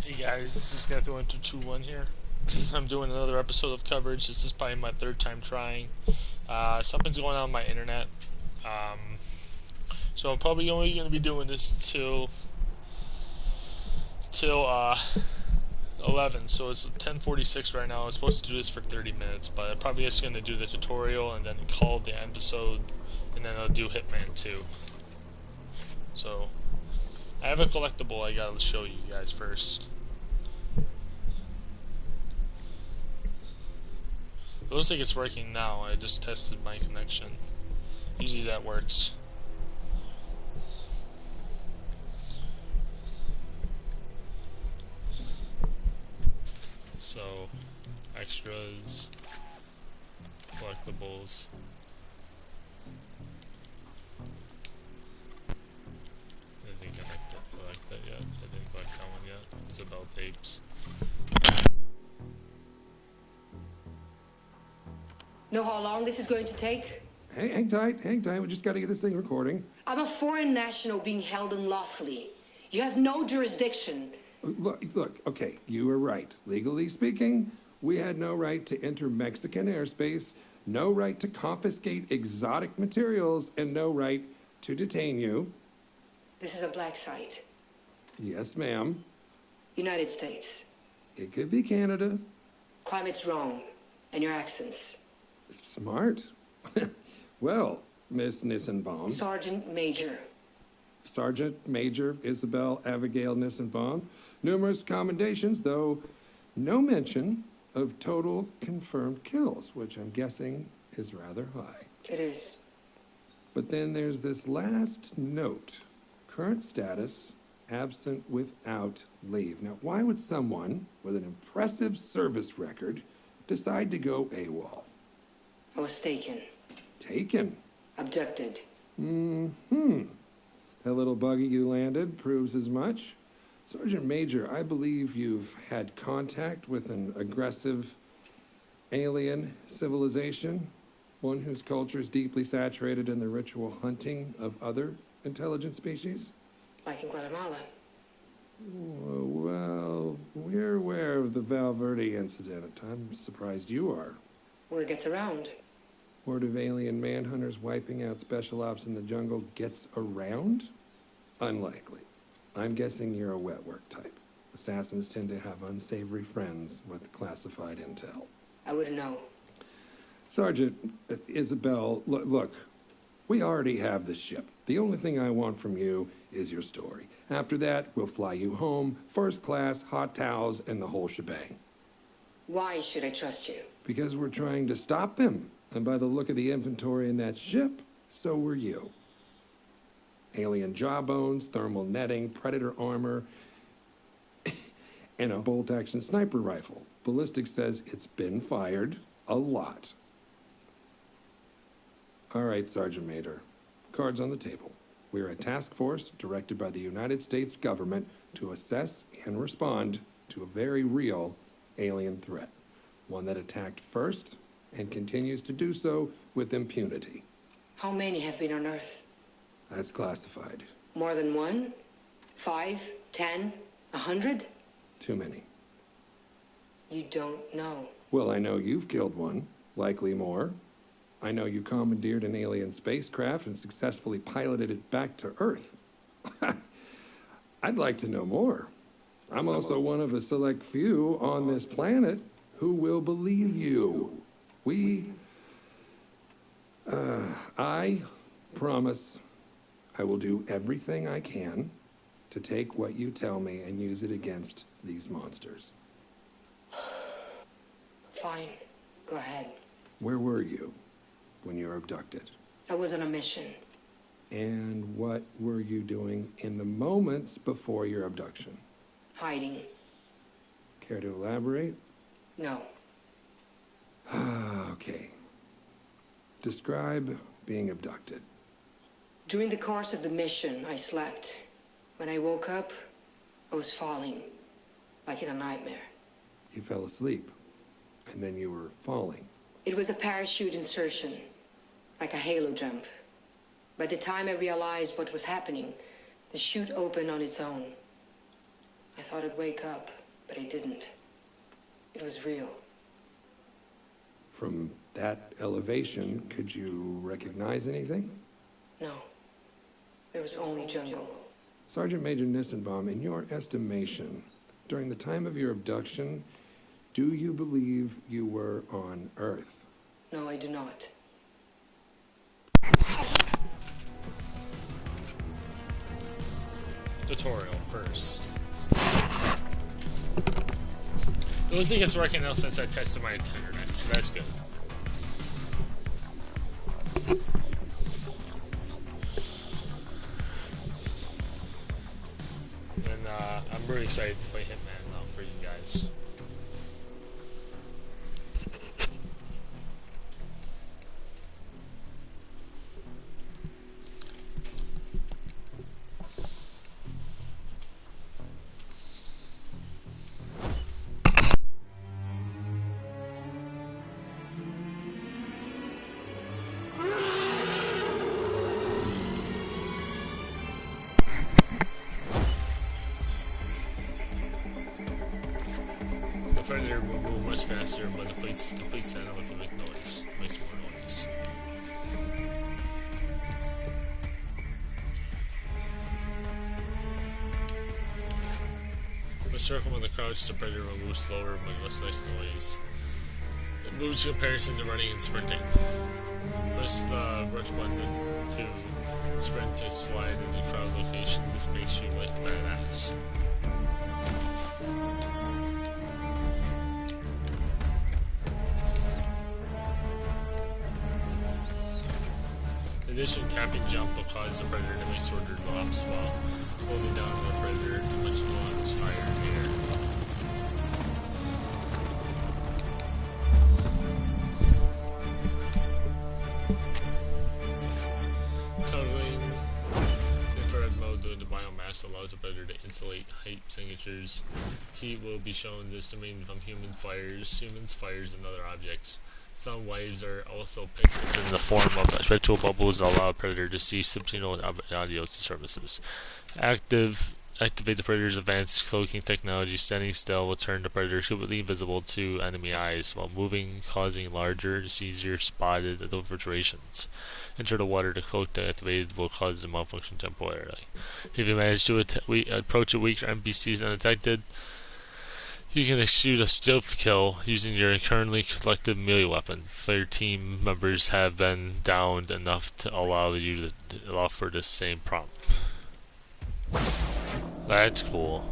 Hey guys, this is Gathro1221 here. I'm doing another episode of coverage. This is probably my third time trying. Something's going on with my internet. Um, so I'm probably only going to be doing this till 11. So it's 10:46 right now. I was supposed to do this for 30 minutes, but I'm probably just going to do the tutorial and then call the episode, and then I'll do Hitman 2. So I have a collectible I gotta show you guys first. It looks like it's working now. I just tested my connection. Usually that works. So, extras, collectibles. I didn't collect that yet. I didn't collect that one yet. Isabel tapes. Know how long this is going to take? Hang tight, hang tight. We just got to get this thing recording. I'm a foreign national being held unlawfully. You have no jurisdiction. Look, okay, you were right. Legally speaking, we had no right to enter Mexican airspace, no right to confiscate exotic materials, and no right to detain you. This is a black site. Yes, ma'am. United States. It could be Canada. Climate's wrong. And your accents. Smart. Well, Miss Nissenbaum. Sergeant Major. Sergeant Major Isabel Abigail Nissenbaum. Numerous commendations, though no mention of total confirmed kills, which I'm guessing is rather high. It is. But then there's this last note. Current status, absent without leave. Now, why would someone with an impressive service record decide to go AWOL? I was taken. Taken? Abducted. Mm-hmm. That little buggy you landed proves as much. Sergeant Major, I believe you've had contact with an aggressive alien civilization, one whose culture is deeply saturated in the ritual hunting of other intelligent species? Like in Guatemala. Well, we're aware of the Valverde incident. I'm surprised you are. Word gets around. Horde of alien manhunters wiping out special ops in the jungle gets around? Unlikely. I'm guessing you're a wet work type. Assassins tend to have unsavory friends with classified intel. I wouldn't know. Sergeant, Isabel, look, we already have the ship. The only thing I want from you is your story. After that, we'll fly you home, first class, hot towels, and the whole shebang. Why should I trust you? Because we're trying to stop them. And by the look of the inventory in that ship, so were you. Alien jawbones, thermal netting, predator armor, and a bolt-action sniper rifle. Ballistics says it's been fired a lot. All right, Sergeant Major. Cards on the table. We're a task force directed by the United States government to assess and respond to a very real alien threat. One that attacked first and continues to do so with impunity. How many have been on Earth? That's classified. More than one? 5, 10, 100? Too many. You don't know. Well, I know you've killed one, likely more. I know you commandeered an alien spacecraft and successfully piloted it back to Earth. I'd like to know more. I'm also one of a select few on this planet who will believe you. I promise I will do everything I can to take what you tell me and use it against these monsters. Fine. Go ahead. Where were you when you were abducted? I was on a mission. And what were you doing in the moments before your abduction? Hiding. Care to elaborate? No. Okay. Describe being abducted. During the course of the mission, I slept. When I woke up, I was falling, like in a nightmare. You fell asleep, and then you were falling. It was a parachute insertion, like a halo jump. By the time I realized what was happening, the chute opened on its own. I I thought I'd wake up, but I didn't. It was real. From that elevation, could you recognize anything? No. There was only jungle. Sergeant Major Nissenbaum, in your estimation, during the time of your abduction, do you believe you were on Earth? No, I do not. Tutorial first. It looks like it's working now since I tested my internet, so that's good. And I'm really excited to play Hitman now for you guys. The Predator will move much faster, but the plates stand up if it makes noise. It makes more noise. The circle when the crouch, the Predator will move slower, but less noise. It moves in comparison to running and sprinting. Press the rush button to sprint to slide into crowd location. This makes you like badass. In addition, tapping jump will cause the Predator to make shorter drops while holding down on the Predator to much higher in the air. Tunneling infrared mode during the biomass allows the Predator to insulate height signatures. Heat will be shown disseminating from humans, fires, and other objects. Sound waves are also picked up in the form of spectral bubbles that allow a Predator to see subliminal audio disturbances. Activate the Predator's advanced cloaking technology. Standing still will turn the Predator completely invisible to enemy eyes, while moving, causing larger and easier spotted infiltrations. Enter the water. The cloak activated will cause the malfunction temporarily. If you manage to approach a weak NPCs undetected, you can execute a stealth kill using your currently collected melee weapon. Player team members have been downed enough to allow you to allow for this same prompt. That's cool.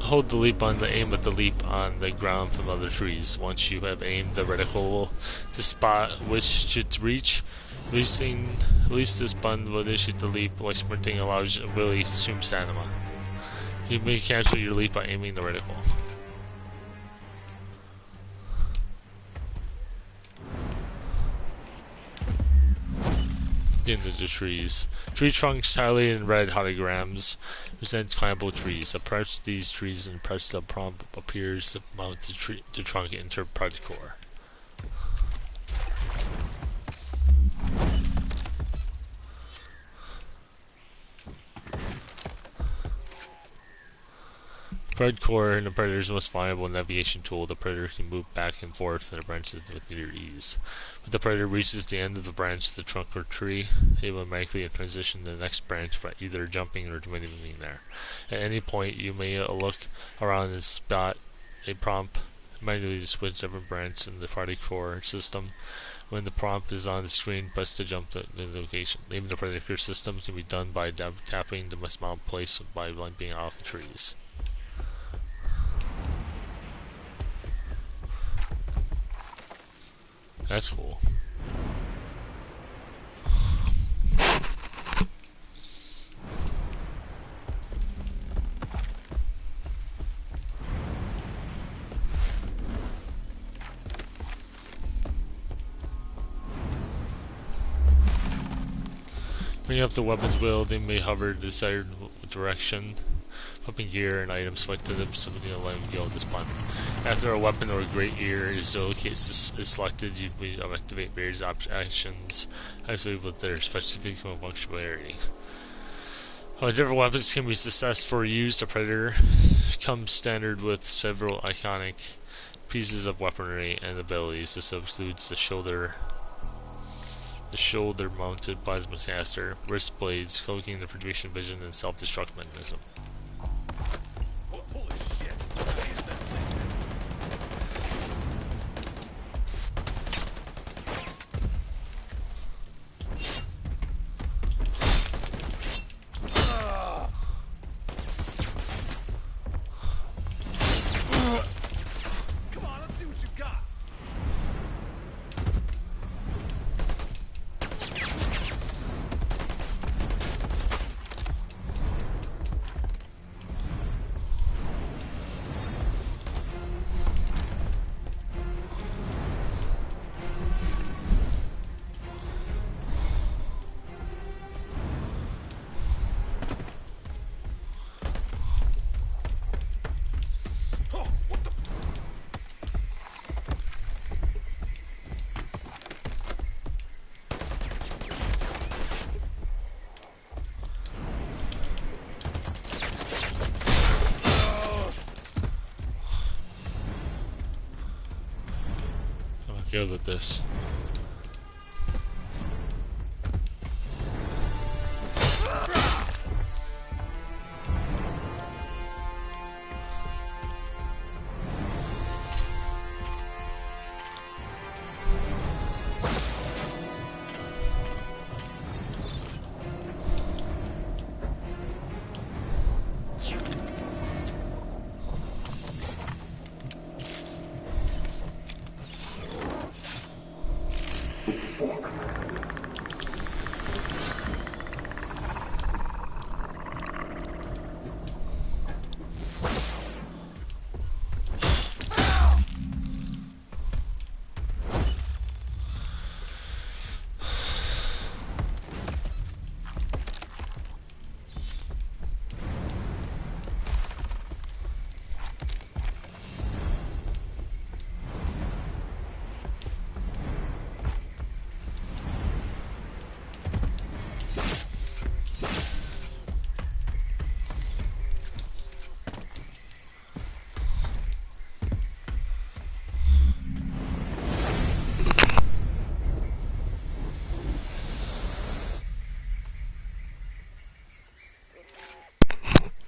Hold the leap button to aim at the leap on the ground from other trees. Once you have aimed the reticle to spot which to reach, release this button will initiate the leap, like sprinting allows you to really consume stamina. You may cancel your leap by aiming the reticle. Into the trees. Tree trunks highlighted in red holograms present climbable trees. Approach these trees and press the prompt appears to mount the trunk into Predcore. Predcore and the Predator's most valuable navigation tool. The Predator can move back and forth in the branches with near ease. When the Predator reaches the end of the branch of the trunk or tree, it will automatically transition to the next branch by either jumping or moving there. At any point, you may look around and spot a prompt manually to switch different branch in the Predcore system. When the prompt is on the screen, press to jump to the location. Leaving the Predcore system can be done by tapping the mount place by being off the trees. That's cool. Bring up the weapons wheel, they may hover the desired direction Equipping gear and items selected specifically to let go of this button. After a weapon or a great gear is selected, you will activate various actions associated with their specific functionality. Different weapons can be assessed for use. The Predator comes standard with several iconic pieces of weaponry and abilities. This includes the shoulder-mounted plasma caster, wrist blades, cloaking, the projection vision, and self-destruct mechanism. Good with this.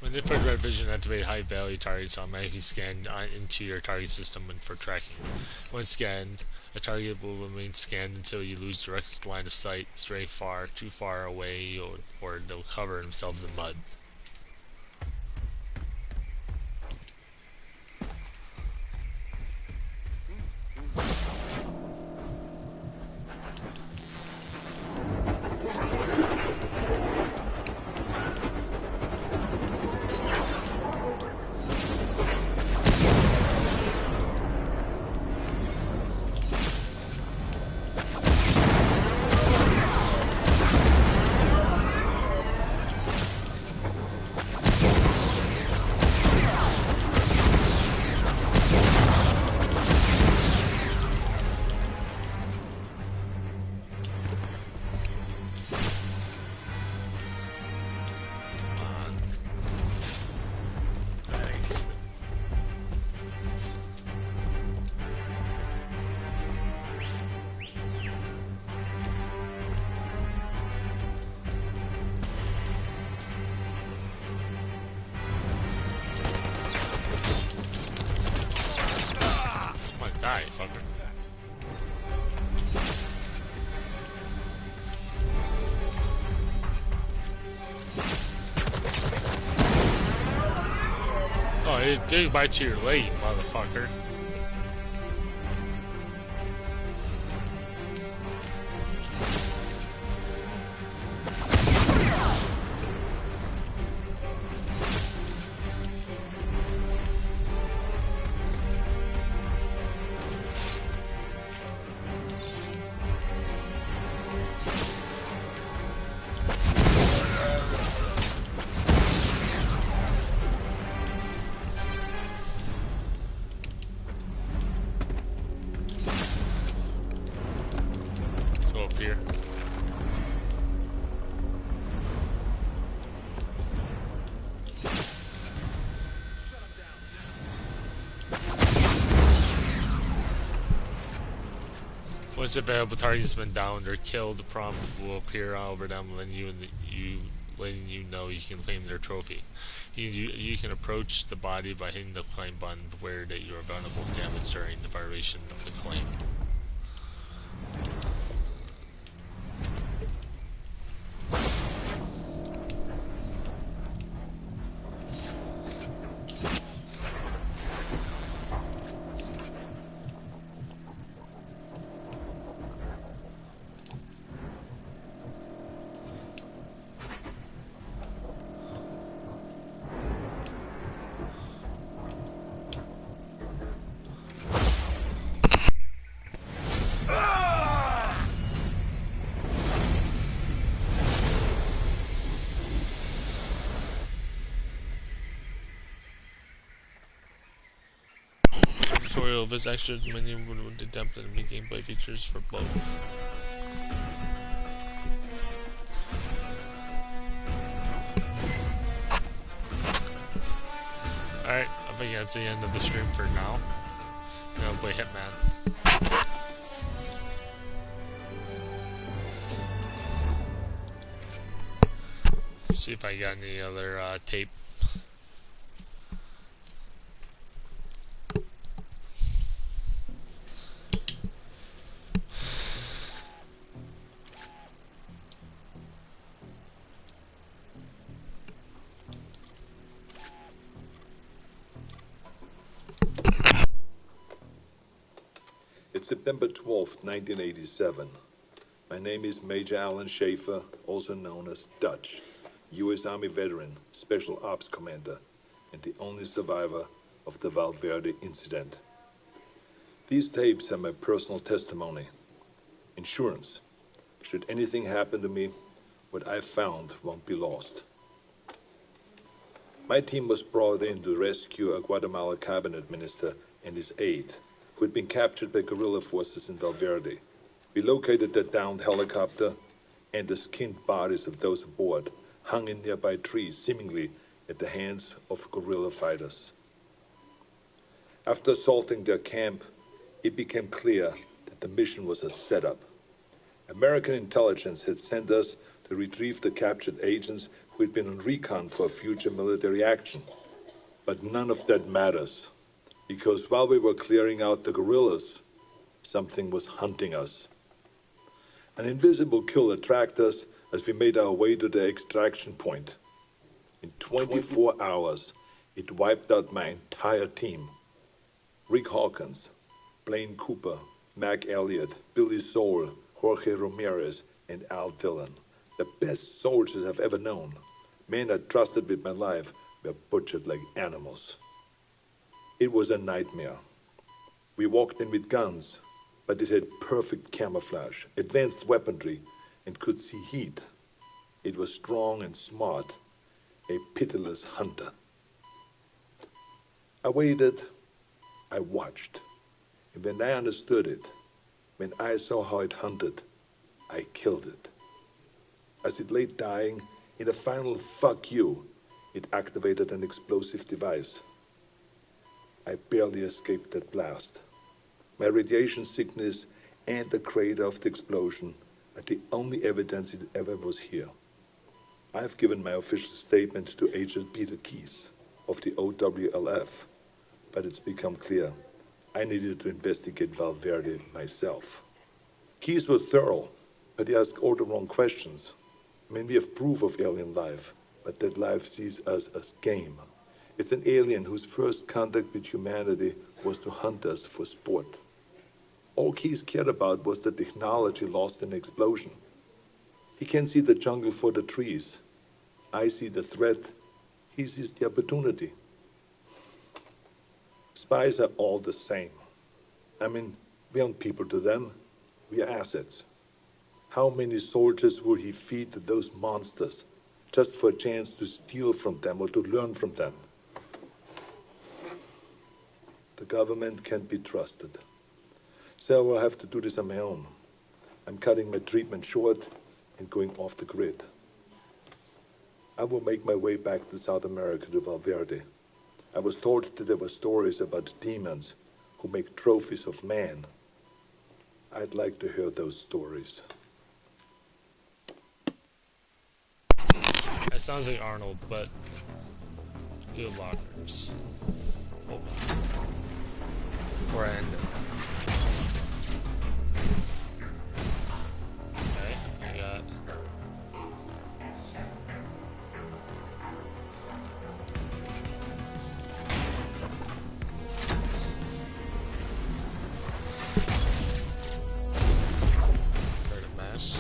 When infrared vision activate high value targets automatically scanned into your target system for tracking. When scanned, a target will remain scanned until you lose direct line of sight, stray too far away, or they'll cover themselves in mud. Die, fucker. Oh, it did bite your leg, motherfucker. Once available target's been downed or killed, the prompt will appear over them, letting you know you can claim their trophy. You can approach the body by hitting the claim button, aware that you are vulnerable to damage during the violation of the claim. Tutorial of this extra menu would attempt to make gameplay features for both. Alright, I think that's the end of the stream for now. Now play Hitman. See if I got any other tape. It's September 12th, 1987. My name is Major Alan Schaefer, also known as Dutch, U.S. Army veteran, Special Ops Commander, and the only survivor of the Valverde incident. These tapes are my personal testimony. Insurance. Should anything happen to me, what I found won't be lost. My team was brought in to rescue a Guatemala cabinet minister and his aide, who had been captured by guerrilla forces in Valverde. We located the downed helicopter, and the skinned bodies of those aboard hung in nearby trees, seemingly at the hands of guerrilla fighters. After assaulting their camp, it became clear that the mission was a setup. American intelligence had sent us to retrieve the captured agents who had been on recon for future military action. But none of that matters, because while we were clearing out the guerrillas, something was hunting us. An invisible killer tracked us as we made our way to the extraction point. In 24 hours, it wiped out my entire team. Rick Hawkins, Blaine Cooper, Mac Elliott, Billy Soul, Jorge Ramirez, and Al Dillon. The best soldiers I've ever known. Men I trusted with my life were butchered like animals. It was a nightmare. We walked in with guns, but it had perfect camouflage, advanced weaponry, and could see heat. It was strong and smart, a pitiless hunter. I waited, I watched, and when I understood it, when I saw how it hunted, I killed it. As it lay dying, in a final fuck you, it activated an explosive device. I barely escaped that blast. My radiation sickness and the crater of the explosion are the only evidence it ever was here. I've given my official statement to Agent Peter Keyes of the OWLF, but it's become clear I needed to investigate Valverde myself. Keyes was thorough, but he asked all the wrong questions. I mean, we have proof of alien life, but that life sees us as game. It's an alien whose first contact with humanity was to hunt us for sport. All Keyes cared about was the technology lost in the explosion. He can see the jungle for the trees. I see the threat. He sees the opportunity. Spies are all the same. I mean, we aren't people to them. We are assets. How many soldiers will he feed to those monsters just for a chance to steal from them or to learn from them? The government can't be trusted. So I will have to do this on my own. I'm cutting my treatment short and going off the grid. I will make my way back to South America to Valverde. I was told that there were stories about demons who make trophies of man. I'd like to hear those stories. That sounds like Arnold, but field lockers. Hold on. Before I end it. Okay, I got. Prepare to mash.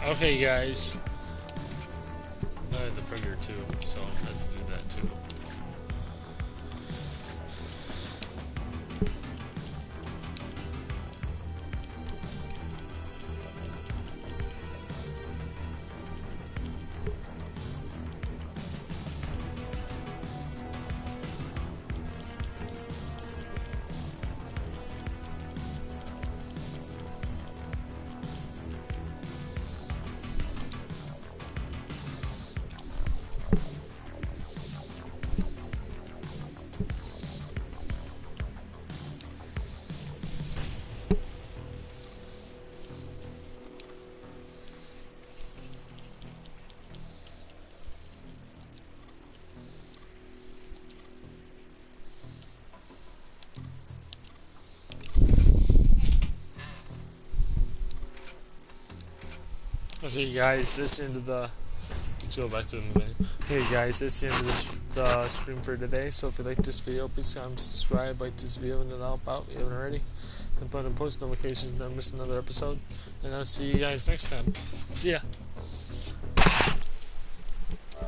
Okay, guys. I had the printer too, so I had to do that too. Okay, guys, that's the end of the. Let's go back to the menu. Hey guys, that's the end of the stream for today. So if you like this video, please subscribe, like this video, and then help out if you haven't already. And put on post notifications, never miss another episode. And I'll see you guys next time. See ya.